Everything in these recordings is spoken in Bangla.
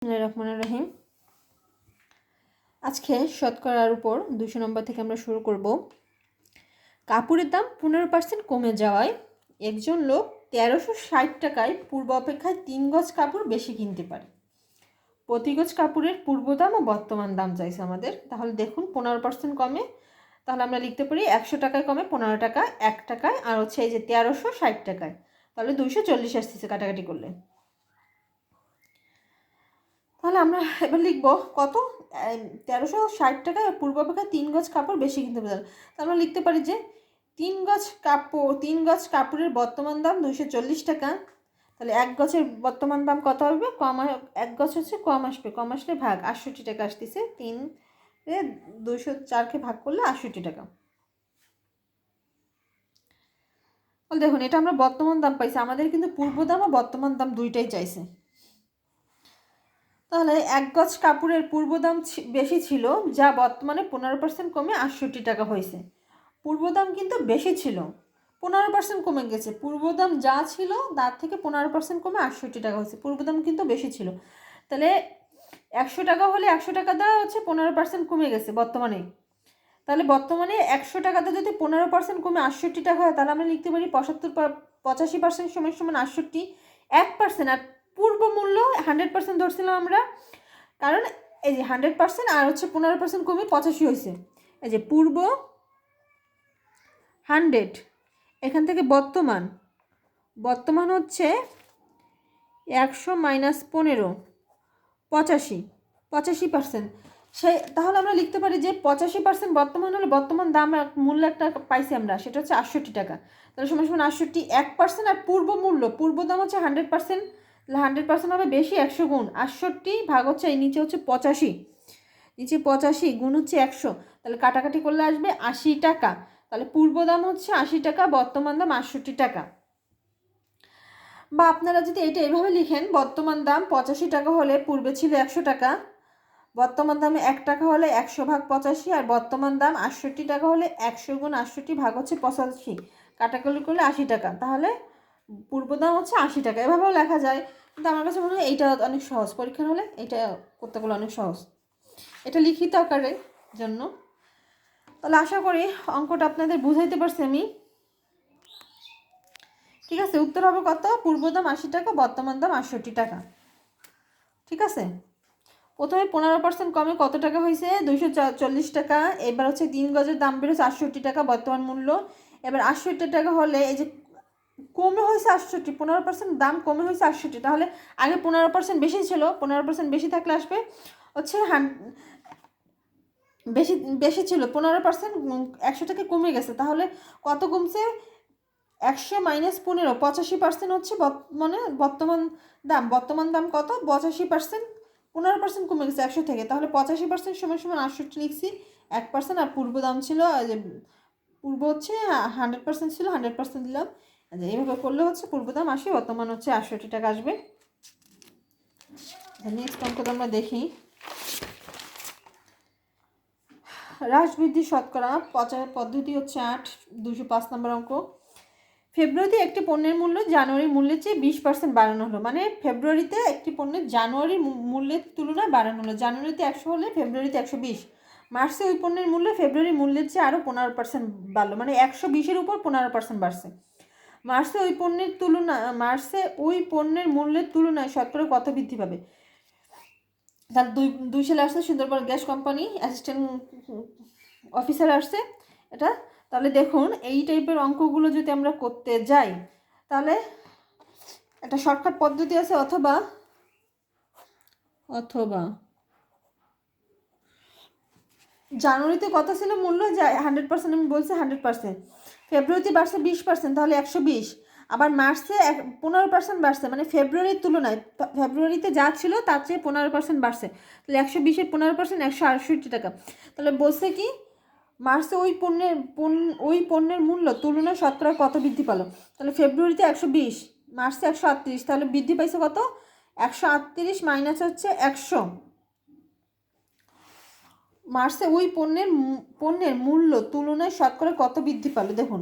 রহমানুর রহিম। আজকে শতকরার উপর 200 নম্বর থেকে আমরা শুরু করব। কাপড়ের দাম 15% কমে যাওয়ায় একজন লোক 1360 টাকায় পূর্ব অপেক্ষায় 3 গজ কাপড় বেশি কিনতে পারে। প্রতি গজ কাপড়ের পূর্ব দাম ও বর্তমান দাম চাইছে আমাদের। তাহলে দেখুন 15% কমে, তাহলে আমরা লিখতে পারি 100 টাকায় কমে 15 টাকা, 1 টাকায়, আর হচ্ছে এই যে 1360 টাকায়, তাহলে 240 আসতেছে কাটাকাটি করলে। তাহলে আমরা এবার লিখব কত, 1360 টাকায় পূর্ব অপেক্ষায় 3 গজ কাপড় বেশি কিনতে পারে। তাহলে আমরা লিখতে পারি যে 3 গজ কাপড়ের বর্তমান দাম 240 টাকা। তাহলে 1 গজের বর্তমান দাম কত হবে, 1 গজ হচ্ছে কম আসবে, কম আসলে ভাগ 68 টাকা আসতেছে। 3 204কে ভাগ করলে 68 টাকা। তাহলে দেখুন এটা আমরা বর্তমান দাম পাইছি, আমাদের কিন্তু পূর্ব দাম ও বর্তমান দাম দুইটাই চাইছে। তাহলে 1 গজ কাপড়ের পূর্ব দাম বেশি ছিল, যা বর্তমানে 15% কমে 68 টাকা হয়েছে। পূর্ব দাম কিন্তু বেশি ছিল, 15% কমে গেছে। পূর্ব দাম যা ছিল তার থেকে 15% কমে 68 টাকা হয়েছে। পূর্ব দাম কিন্তু বেশি ছিল। তাহলে 100 টাকা হলে 100 টাকা দেওয়া হচ্ছে 15% কমে গেছে বর্তমানে। তাহলে বর্তমানে 100 টাকাতে যদি 15% কমে 68 টাকা হয়, তাহলে আমরা লিখতে পারি 85% সমান 68, 1%। আর পূর্ব মূল্য 100% ধরছিলাম আমরা, কারণ এই যে 100% আর হচ্ছে 15% কমে 85 হয়েছে। এই যে পূর্ব 100, এখান থেকে বর্তমান হচ্ছে 100 মাইনাস 15, 85%। সেই তাহলে আমরা লিখতে পারি যে 85% বর্তমান হলে বর্তমান দাম মূল্য একটা পাইছি আমরা, সেটা হচ্ছে 68 টাকা। তাহলে সমান 68, 1%। আর পূর্ব দাম হচ্ছে 100%, 100% হবে বেশি 100 গুণ 68 ভাগ হচ্ছে এই নিচে হচ্ছে 85, নিচে 85 গুণ হচ্ছে 100, তাহলে কাটাকাটি করলে আসবে 80 টাকা। তাহলে পূর্ব দাম হচ্ছে 80 টাকা, বর্তমান দাম 68 টাকা। বা আপনারা যদি এটা এইভাবে লিখেন, বর্তমান দাম 85 টাকা হলে পূর্বে ছিল 100 টাকা, বর্তমান দামে 1 টাকা হলে 100 ভাগ 85, আর বর্তমান দাম 68 টাকা হলে 100 গুণ 68 ভাগ হচ্ছে 85, কাটাকাটি করলে 80 টাকা। তাহলে পূর্ব দাম হচ্ছে 80 টাকা। এভাবেও লেখা যায়, কিন্তু আমার কাছে মনে হয় এইটা অনেক সহজ, পরীক্ষার হলে এটা করতে গেলে অনেক সহজ, এটা লিখিত আকারের জন্য। তাহলে আশা করি অঙ্কটা আপনাদের বুঝাইতে পারছি আমি। ঠিক আছে, উত্তর হবে কত, পূর্ব দাম 80 টাকা, বর্তমান দাম 68 টাকা। ঠিক আছে, প্রথমে 15% কমে কত টাকা হয়েছে, 240 টাকা। এবার হচ্ছে 3 গজের দাম বেরোচ্ছে 68 টাকা বর্তমান মূল্য। এবার 68 টাকা হলে এই যে কমে হয়েছে 68, 15% দাম কমে হয়েছে 68। তাহলে আগে 15% বেশি ছিল, 15% বেশি থাকলে আসবে হচ্ছে বেশি বেশি ছিল 15%, 100 টাকা কমে গেছে। তাহলে কত কমছে, 100 মাইনাস 15, 85% হচ্ছে বর্তমান দাম কত, 85%, 15% কমে গেছে 100 থেকে। তাহলে 85% সমান 68 লিখছি, 1%। আর পূর্ব দাম ছিল, যে পূর্ব হচ্ছে 100% ছিল, 100% দিলাম। এইভাবে করলে হচ্ছে পূর্ব দাম 80, বর্তমান হচ্ছে 68 টাকা আসবে। নেক্সট অঙ্কটা আমরা দেখি। হ্রাস বৃদ্ধি শতকরা পদ্ধতি হচ্ছে 8, 205 নম্বর অঙ্ক। ফেব্রুয়ারিতে একটি পণ্যের মূল্য জানুয়ারির মূল্যের চেয়ে 20% বাড়ানো হলো। মানে ফেব্রুয়ারিতে একটি পণ্যের জানুয়ারির মূল্যের তুলনায় বাড়ানো হলো। জানুয়ারিতে 100 হলে ফেব্রুয়ারিতে 120। মার্চে ওই পণ্যের মূল্য ফেব্রুয়ারি মূল্যের চেয়ে আরও 15% বাড়লো, মানে 120-এর উপর 15% বাড়ছে। মার্চে ওই পণ্যের মূল্যের তুলনায় শতকরা কত বৃদ্ধি পাবে। তার 2 সালে আসছে Sundarban gas company assistant officer আসছে এটা। তাহলে দেখুন এই টাইপের অঙ্কগুলো যদি আমরা করতে যাই, তাহলে একটা শর্টকাট পদ্ধতি আছে, অথবা জানুয়ারিতে কত ছিল মূল্য, 100%, আমি বলছি 100%। ফেব্রুয়ারিতে বাড়ছে 20%, তাহলে 120। আবার মার্চে 15% বাড়ছে, মানে ফেব্রুয়ারির তুলনায় ফেব্রুয়ারিতে যা ছিল তার চেয়ে 15% বাড়ছে। তাহলে 120-এর 15% 168 টাকা। তাহলে বলছে কি, মার্চে ওই পণ্যের মূল্য তুলনায় শতকরা কত বৃদ্ধি পেল। তাহলে ফেব্রুয়ারিতে 120, মার্চে 138, তাহলে বৃদ্ধি পাইছে কত, 138 মাইনাস হচ্ছে 100। মার্চে ওই পণ্যের মূল্য তুলনায় শতকরা কত বৃদ্ধি পেল। দেখুন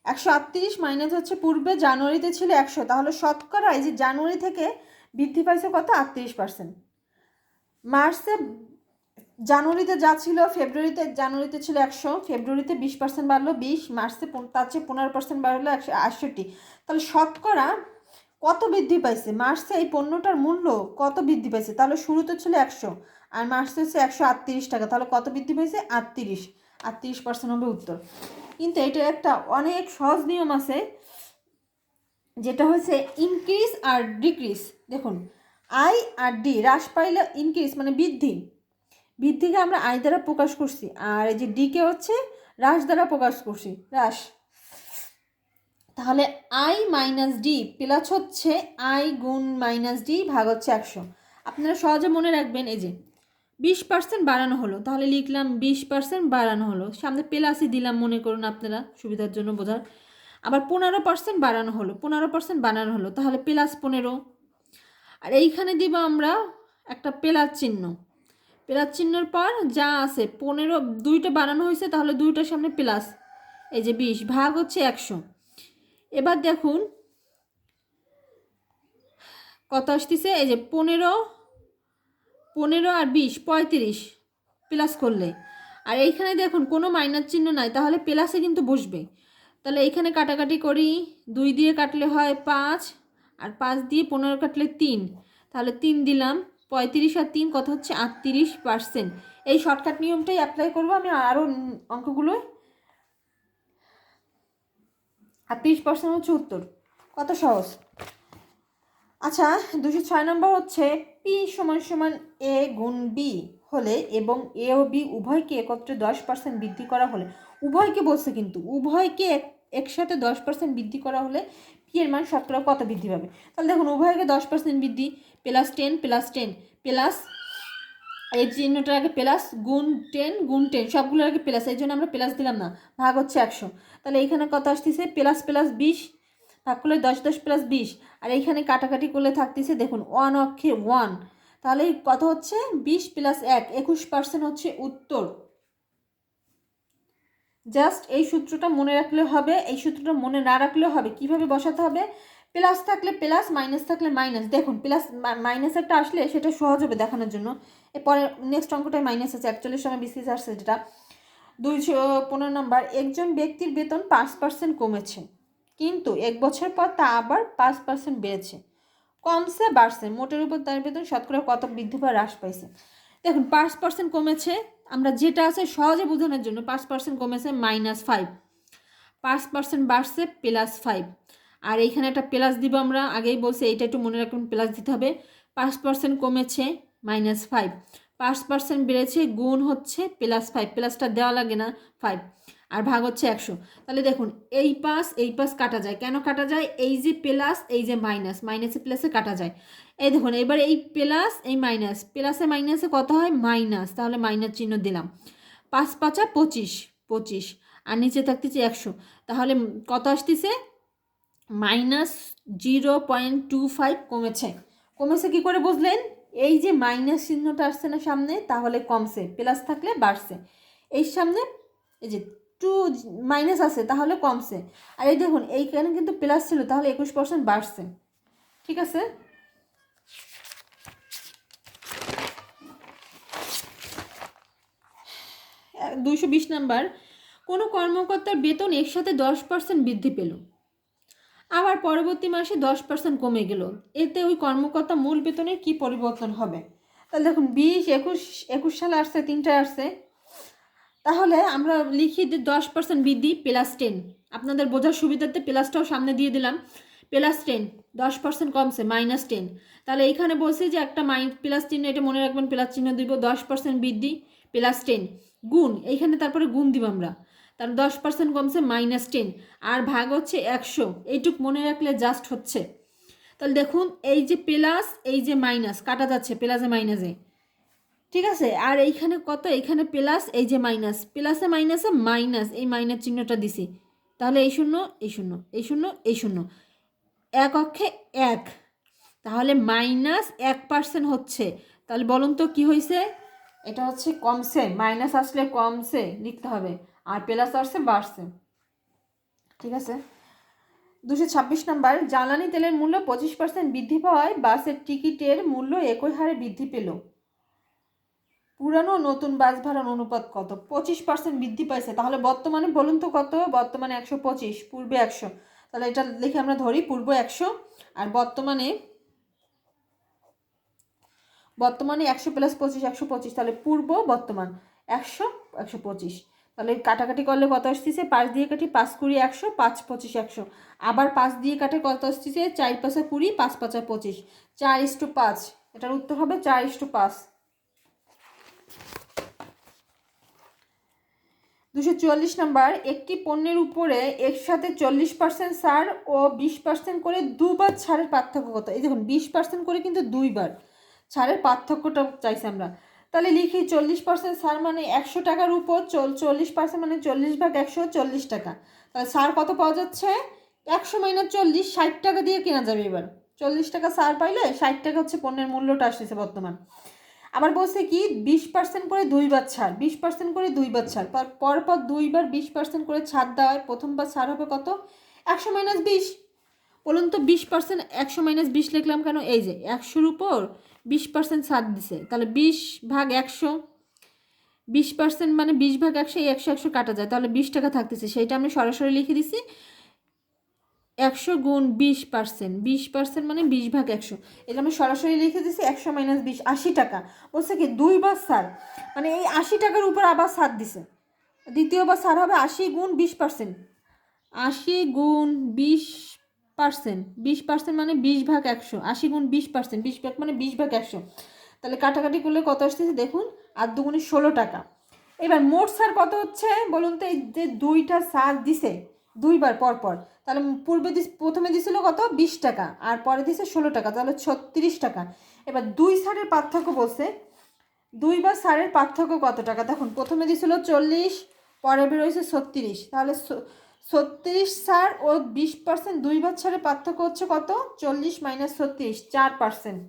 138 মাইনাস হচ্ছে পূর্বে জানুয়ারিতে ছিল 100, তাহলে শতকরা এই যে জানুয়ারি থেকে বৃদ্ধি পাইছে কত, 38%। মার্চে জানুয়ারিতে যা ছিল জানুয়ারিতে ছিল 100, ফেব্রুয়ারিতে 20% বাড়লো 20, মার্চে তার চেয়ে 15% বাড়লো 168। তাহলে শতকরা কত বৃদ্ধি পাইছে? মার্চে এই পণ্যটার মূল্য কত বৃদ্ধি পাইছে? তাহলে শুরুতে ছিল 100 আর মার্চে হচ্ছে 138 টাকা, তাহলে কত বৃদ্ধি পাইছে? 38% হবে উত্তর। কিন্তু এটা একটা অনেক সহজ নিয়ম আছে, যেটা হচ্ছে ইনক্রিজ আর ডিক্রিজ। দেখুন আই আর ডি হ্রাস পাইলে ইনক্রিজ মানে বৃদ্ধিকে আমরা আই দ্বারা প্রকাশ করছি, আর এই যে ডিকে হচ্ছে হ্রাস দ্বারা প্রকাশ করছি, হ্রাস। তাহলে আই মাইনাস ডি প্লাস হচ্ছে আই গুণ মাইনাস ডি ভাগ হচ্ছে 100। আপনারা সহজে মনে রাখবেন, এই যে 20% বাড়ানো হলো, তাহলে লিখলাম 20% বাড়ানো হলো, সামনে প্লাসই দিলাম মনে করুন আপনারা সুবিধার জন্য বোঝার। আবার 15% বাড়ানো হলো, 15% বাড়ানো হলো, তাহলে প্লাস 15। আর এইখানে দিব আমরা একটা প্লাস চিহ্ন, প্লাস চিহ্নের পর যা আছে 15 দুইটা বাড়ানো হয়েছে, তাহলে দুইটার সামনে প্লাস, এই যে 20 ভাগ হচ্ছে 100। এবার দেখুন কত আসতেছে, এই যে 15 আর 20 35 প্লাস করলে। আর এইখানে দেখুন কোনো মাইনাস চিহ্ন নাই, তাহলে প্লাসে কিন্তু বসবে। তাহলে এইখানে কাটাকাটি করি, 2 দিয়ে কাটলে হয় 5, আর 5 দিয়ে 15 কাটলে 3, তাহলে 3 দিলাম, 35 আর 3 কত হচ্ছে 38%। এই শর্টকাট নিয়মটাই অ্যাপ্লাই করবো আমি আরও অঙ্কগুলোয়। 38% হচ্ছে উত্তর, কত সহজ। আচ্ছা 206 নম্বর হচ্ছে পি সমান সমান এ গুণ বি হলে এবং এ ও বি উভয়কে একত্রে 10% বৃদ্ধি করা হলে, উভয়কে বলছে কিন্তু, উভয়কে একসাথে 10% বৃদ্ধি করা হলে পি এর মান শতকরা কত বৃদ্ধি পাবে? তাহলে দেখুন উভয়কে 10% বৃদ্ধি, প্লাস 10 প্লাস 10 প্লাস, এই চিহ্নটার আগে প্লাস, গুণ 10 গুণ 10 সবগুলোর আগে প্লাস, এই জন্য আমরা প্লাস দিলাম না, ভাগ হচ্ছে 100। তাহলে এইখানে কত আসতেছে প্লাস প্লাস 20 ভাগ করলে 10 10 প্লাস 20, আর এইখানে কাটাকাটি করলে থাকতেছে দেখুন 1 অক্ষে 1, তাহলে কত হচ্ছে 20 প্লাস 1 21% হচ্ছে উত্তর। জাস্ট এই সূত্রটা মনে রাখলে হবে, এই সূত্রটা মনে না রাখলেও হবে। কিভাবে বসাতে হবে? প্লাস থাকলে প্লাস, মাইনাস থাকলে মাইনাস। দেখুন প্লাস মাইনাস একটা আসলে সেটা সহজ হবে দেখানোর জন্য। এরপরে নেক্সট অঙ্কটায় মাইনাস আছে 41 সময় বিসিএস আসছে, যেটা 215 নম্বর। একজন ব্যক্তির বেতন 5% কমেছে, কিন্তু 1 বছর পর তা আবার 5% বেড়েছে, কমছে বাড়ছে, মোটের উপর তার বেতন শতকরা কত বৃদ্ধি বা হ্রাস পাইছে? দেখুন 5% কমেছে, আমরা যেটা আছে সহজে বোঝানোর জন্য, 5% কমেছে -5, 5% বাড়ছে +5, আর এইখানে একটা প্লাস দিব আমরা, আগেই বলছি এইটা একটু মনে রাখবেন, প্লাস দিতে হবে। 5% কমেছে -5, 5% বেড়েছে গুণ হচ্ছে +5, প্লাসটা দেওয়া লাগে না 5, আর ভাগ হচ্ছে 100। তাহলে দেখুন এই পাশ কাটা যায়, কেন কাটা যায়? এই যে প্লাস এই যে মাইনাস, মাইনাসে প্লাসে কাটা যায়। এই দেখুন এবার এই প্লাস এই মাইনাস, প্লাসে মাইনাসে কত হয়? মাইনাস, তাহলে মাইনাস চিহ্ন দিলাম। 5 5 25, 25, আর নিচে থাকতেছে 100, তাহলে কত আসতেছে? -0.25 কমেছে। কমেছে কি করে বুঝলেন? এই যে মাইনাস চিহ্নটা আসছে না সামনে, তাহলে কমছে, প্লাস থাকলে বাড়ছে। এই সামনে এই যে 2 মাইনাস আছে, তাহলে কমছে। আর এই দেখুন এইখানে কিন্তু প্লাস ছিল, তাহলে 21% বাড়ছে। ঠিক আছে। আহ, 220 নাম্বার, কোনো কর্মকর্তার বেতন একসাথে 10% বৃদ্ধি পেল, আবার পরবর্তী মাসে 10% কমে গেল, এতে ওই কর্মকর্তা মূল বেতনের কি পরিবর্তন হবে? তাহলে দেখুন 20 21 সালে আসছে, তিনটায় আসছে, তাহলে আমরা লিখি যে 10% বৃদ্ধি +10, আপনাদের বোঝার সুবিধার্থে প্লাসটাও সামনে দিয়ে দিলাম, +10, 10% কমছে -10। তাহলে এইখানে বলছি যে একটা প্লাস চিহ্ন, এটা মনে রাখবেন, প্লাস চিহ্ন দিব, 10% বৃদ্ধি +10 গুণ, এইখানে তারপরে গুণ দিব আমরা, তাহলে 10% কমছে -10, আর ভাগ হচ্ছে 100, এইটুক মনে রাখলে জাস্ট হচ্ছে। তাহলে দেখুন এই যে প্লাস এই যে মাইনাস কাটা যাচ্ছে প্লাসে মাইনাসে, ঠিক আছে। আর এইখানে কত? এইখানে প্লাস, এই যে মাইনাস, প্লাসে মাইনাসে মাইনাস, এই মাইনাস চিহ্নটা দিছি, তাহলে এই শূন্য এই শূন্য এই শূন্য এই শূন্য, এক অক্ষে 1, তাহলে -1% হচ্ছে। তাহলে বলুন তো কি হয়েছে? এটা হচ্ছে কমছে, মাইনাস আসলে কমছে লিখতে হবে, আর প্লাস আসছে বাড়ছে। ঠিক আছে। 226 নম্বর, জ্বালানি তেলের মূল্য 25% বৃদ্ধি পাওয়ায় বাসের টিকিটের মূল্য একই হারে বৃদ্ধি পেল, পুরানো নতুন বাস ভাড়ার অনুপাত কত? 25% বৃদ্ধি পাইছে। তাহলে বর্তমানে বলুন তো কত? বর্তমানে 125, পূর্বে 100। তাহলে এটা লিখে আমরা ধরি পূর্ব 100 আর বর্তমানে 100 প্লাস 25 125, তাহলে পূর্ব বর্তমান 100 125। তাহলে কাটাকাটি করলে কত আসতেছে? 5 দিয়ে কাটি, 5 কুড়ি 100, 5 25 100। আবার 5 দিয়ে কাটে কত আসতেছে? 4 5 20, 5 5 25, 4:5। এটার উত্তর হবে 4:5। 244 নম্বর, একটি পণ্যের উপরে একসাথে 40% ছাড় ও 20% করে দুবার ছাড়ের পার্থক্য কত? এই দেখুন 20% করে কিন্তু দুইবার ছাড়ের পার্থক্যটা চাইছি আমরা। তাহলে লিখি 40% ছাড় মানে 100 টাকার উপর 40% মানে 40/100 40 টাকা। তাহলে ছাড় কত পাওয়া যাচ্ছে? 100 মাইনাস 40, 60 টাকা দিয়ে কেনা যাবে। এবার 40 টাকা ছাড় পাইলে 60 টাকা হচ্ছে পণ্যের মূল্যটা আসতেছে বর্তমান। আবার বলছে কি 20% করে দুইবার ছাড়, 20% করে দুইবার ছাড়, পরপর দুইবার 20% করে ছাড় দেওয়ায় প্রথমবার ছাড় হবে কত? 100 মাইনাস 20। বলুন তো 20%, 100 মাইনাস 20 লিখলাম কেন? এই যে 100-র উপর 20% ছাড় দিছে, তাহলে 20/100, 20% মানে 20/100, এই 100 100 কাটা যায়, তাহলে 20 টাকা থাকতেছে। সেইটা আমি সরাসরি লিখে দিছি 100 গুণ 20%, 20% মানে 20/100। এটা আমি সরাসরি লিখে দিচ্ছি 100 মাইনাস 20, 80 টাকা। বলছে কি দুইবার ছাড়, মানে এই 80 টাকার উপর আবার ছাড় দিছে। দ্বিতীয়বার ছাড় হবে 80 গুণ 20%, 80 গুণ 20%, 20% মানে 20/100, 80 গুণ 20%, 20 মানে 20/100। তাহলে কাটাকাটি করলে কত আসতেছে দেখুন, আর দুগুণে 16 টাকা। এবার মোট ছাড় কত হচ্ছে বলুন তো? এই যে দুইটা ছাড় দিছে দুইবার পর পর, তাহলে পূর্বে প্রথমে দিছিল কত? 20 টাকা আর পরে দিছে 16 টাকা, তাহলে 36 টাকা। এবার দুই ছাড়ের পার্থক্য বলছে, দুইবার ছাড়ের পার্থক্য কত টাকা? দেখুন প্রথমে দিছিল 40, পরে বেরোয়েছে 36, তাহলে 36 ছাড় ও 20% দুইবার ছাড়ের পার্থক্য হচ্ছে কত? 40 মাইনাস 36, 4%।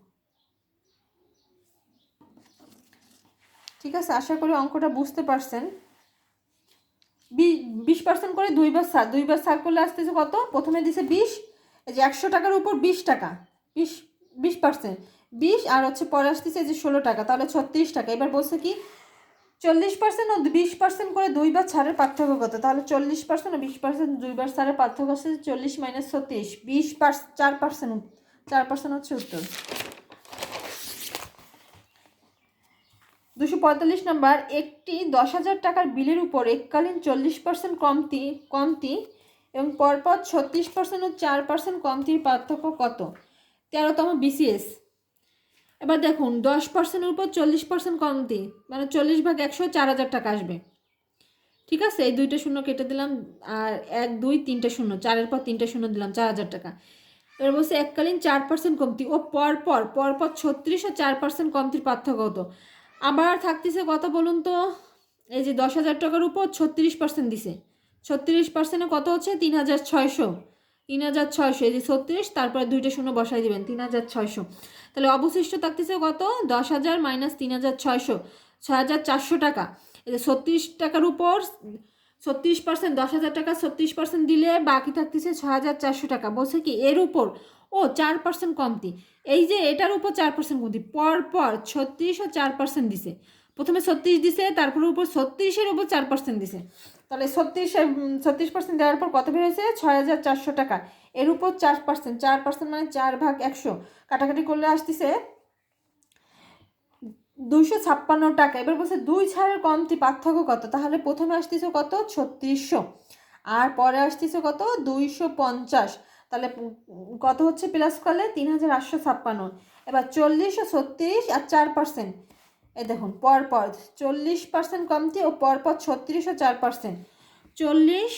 ঠিক আছে, আশা করি অঙ্কটা বুঝতে পারছেন। 20% করে দুইবার ছাড় করলে আসতেছে কত? প্রথমে দিছে 20, এই যে 100 টাকার উপর 20 টাকা, 20% 20 আর হচ্ছে পরে আসতেছে যে 16 টাকা, তাহলে 36 টাকা। এবার বলছে কি 40% ও 20% করে দুইবার ছাড়ের পার্থক্য কত? তাহলে 40% ও 20% দুইবার ছাড়ের পার্থক্য হচ্ছে 40 মাইনাস 36, 4%, 4% হচ্ছে উত্তর। 245 নম্বর, একটি 10,000 টাকার বিলের উপর এককালীন 40% কমতি এবং পরপর 36% ও 4% কমতির পার্থক্য কত? 13তম বিসিএস। এবার দেখুন 10%-এর উপর 40% কমতি মানে 40/100, 4,000 টাকা আসবে। ঠিক আছে, এই দুইটা শূন্য কেটে দিলাম, আর 1 2 3টে শূন্য, 4-এর পর 3টে শূন্য দিলাম, 4,000 টাকা। এবার বলছে এককালীন 4% কমতি ও পরপর 36 ও 4% কমতির পার্থক্য কত? আবার থাকতেছে কত বলুন তো? এই যে 10,000 টাকার উপর 36% দিছে, 36%-এ কত হচ্ছে? 3,600, 3,600, এই যে 36, তারপরে দুইটা শূন্য বসাই দিবেন, 3,600। তাহলে অবশিষ্ট থাকতেছে কত? 10,000 মাইনাস 3,600, 6,400 টাকা। এই যে 36 টাকার উপর 36%, 10,000 টাকা 36% দিলে বাকি থাকতেছে 6,400 টাকা। বলছে কি এর উপর ও 4% কমতি, এই যে এটার উপর 4% কমতি, পর 36 ও 4% দিছে। প্রথমে 36 দিছে, তারপরে উপর 36-এর উপর 4% দিছে। তাহলে 36% দেওয়ার পর কত বের হয়েছে? 6,400 টাকা। এর উপর 4%, 4% মানে 4/100, কাটাকাটি করলে আসতেছে 256 টাকা। এবার বলছে দুই ছাড়ের কমতি পার্থক্য কত? তাহলে প্রথমে আসতেছে কত? 3600, আর পরে আসতেছে কত? 250। তাহলে কত হচ্ছে প্লাস করলে? 3,856। এবার 40 ও 36 আর 4%, এই দেখুন পরপর 40% কমতি ও পরপর 36 ও 4%, 40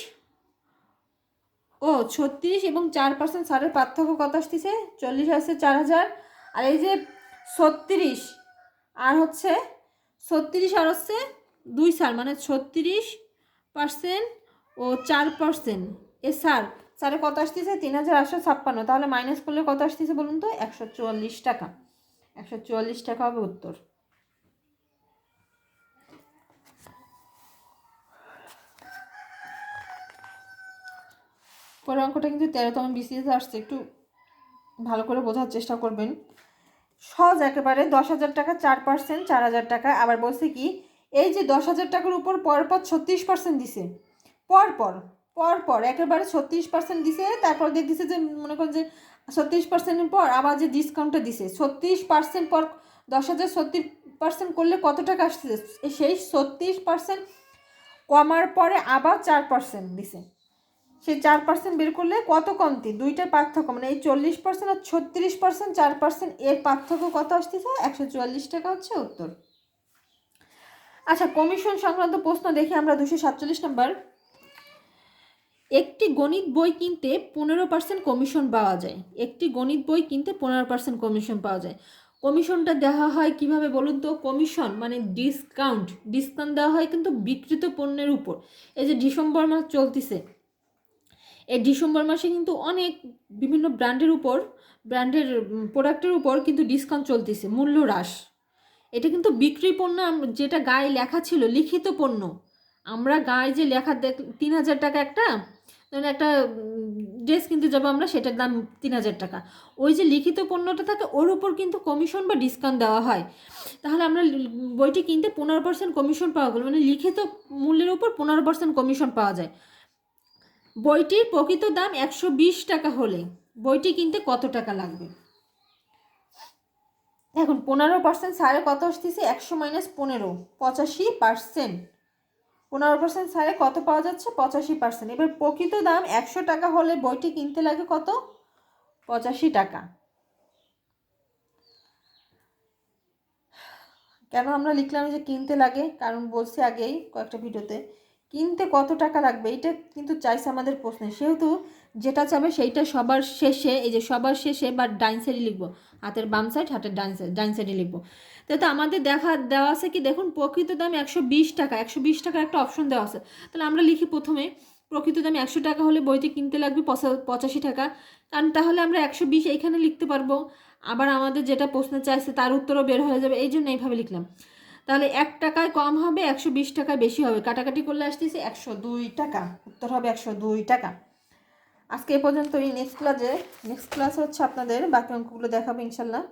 ও 36 এবং 4% ছাড়ের পার্থক্য কত আসতেছে? 40 আসছে 4,000, আর এই যে 36 আর হচ্ছে 36 আর হচ্ছে 2 ছাড় মানে 36% ও 4%, এ ছাড়ে কত আসতেছে? 3,856। তাহলে মাইনাস করলে কত আসতেছে বলুন তো? 144 টাকা। 144 টাকা হবে উত্তর। পরের অঙ্কটা কিন্তু 13তম বিসিএস আসছে, একটু ভালো করে বোঝার চেষ্টা করবেন। সহজ একেবারে। 10,000 টাকা 4%, 4,000 টাকা। আবার বলছে কি, এই যে 10,000 টাকার উপর পরপর 36% দিছে, পরপর পরপর একেবারে 36% দিছে। তারপর দেখতেছে যে মনে করেন যে 36%-এর পর আবার যে ডিসকাউন্টটা দিছে 36% পর 10,000 36% করলে কত টাকা আসছে, সেই 36% কমার পরে আবার 4% দিছে। সেই 4% বের করলে কত কমতি, দুইটার পার্থক্য মানে এই 40% আর 36%, 4% এর পার্থক্য কত আসতেছে, 144 টাকা হচ্ছে উত্তর। আচ্ছা, কমিশন সংক্রান্ত প্রশ্ন দেখি আমরা। 247 নম্বর, একটি গণিত বই কিনতে 15% কমিশন পাওয়া যায়। একটি গণিত বই কিনতে 15% কমিশন পাওয়া যায়। কমিশনটা দেওয়া হয় কিভাবে বলুন তো? কমিশন মানে ডিসকাউন্ট দেওয়া হয় কিন্তু বিক্রিত পণ্যের উপর। এই যে ডিসেম্বর মাস চলতেছে, এই ডিসেম্বর মাসে কিন্তু অনেক বিভিন্ন ব্র্যান্ডের প্রোডাক্টের উপর কিন্তু ডিসকাউন্ট চলতেছে, মূল্য হ্রাস। এটা কিন্তু বিক্রি পণ্য, যেটা গায়ে লেখা ছিল লিখিত পণ্য। আমরা গায়ে যে লেখা 3,000 টাকা একটা, ধরুন একটা ড্রেস কিনতে যাবো আমরা, সেটার দাম 3,000 টাকা। ওই যে লিখিত পণ্যটা থাকে ওর উপর কিন্তু কমিশন বা ডিসকাউন্ট দেওয়া হয়। তাহলে আমরা বইটি কিনতে 15% কমিশন পাওয়া গেল, মানে লিখিত মূল্যের উপর 15% কমিশন পাওয়া যায়। বইটির প্রকৃত দাম 120 টাকা হলে বইটি কিনতে কত টাকা লাগবে? এখন 15% ছাড়ে কত আসতেছে, 100 - 15, 85%। 15% ছাড়ে কত পাওয়া যাচ্ছে, 85%। এবার প্রকৃত দাম 100 টাকা হলে বইটি কিনতে লাগে কত, 85 টাকা। কেন আমরা লিখলাম যে কিনতে লাগে, কারণ বলছি আগেই কয়েকটা ভিডিওতে, কিনতে কত টাকা লাগবে এটা কিন্তু চাইছে আমাদের প্রশ্নে। সেহেতু যেটা চাবে সেইটা সবার শেষে, এই যে সবার শেষে বা ডাইন সাইডে লিখবো, হাতের বাম সাইড, হাতের ডাইন সাইডে লিখবো। তো আমাদের দেওয়া আছে কি, দেখুন প্রকৃত দাম 120 টাকা, 120 টাকার একটা অপশন দেওয়া আছে। তাহলে আমরা লিখি প্রথমে প্রকৃত দাম 100 টাকা হলে বইটি কিনতে লাগবে 85 টাকা, কারণ তাহলে আমরা 120 এইখানে লিখতে পারবো। আবার আমাদের যেটা প্রশ্ন চাইছে তার উত্তরও বের হয়ে যাবে, এই জন্য এইভাবে লিখলাম। তাহলে 1 টাকায় কম হবে, 120 টাকায় বেশি হবে, কাটাকাটি করলে আসতেছে 102 টাকা। উত্তর হবে 102 টাকা। আজকে এই পর্যন্তই। নেক্সট ক্লাসে হচ্ছে আপনাদের বাকি অঙ্কগুলো দেখাবো ইনশাল্লাহ।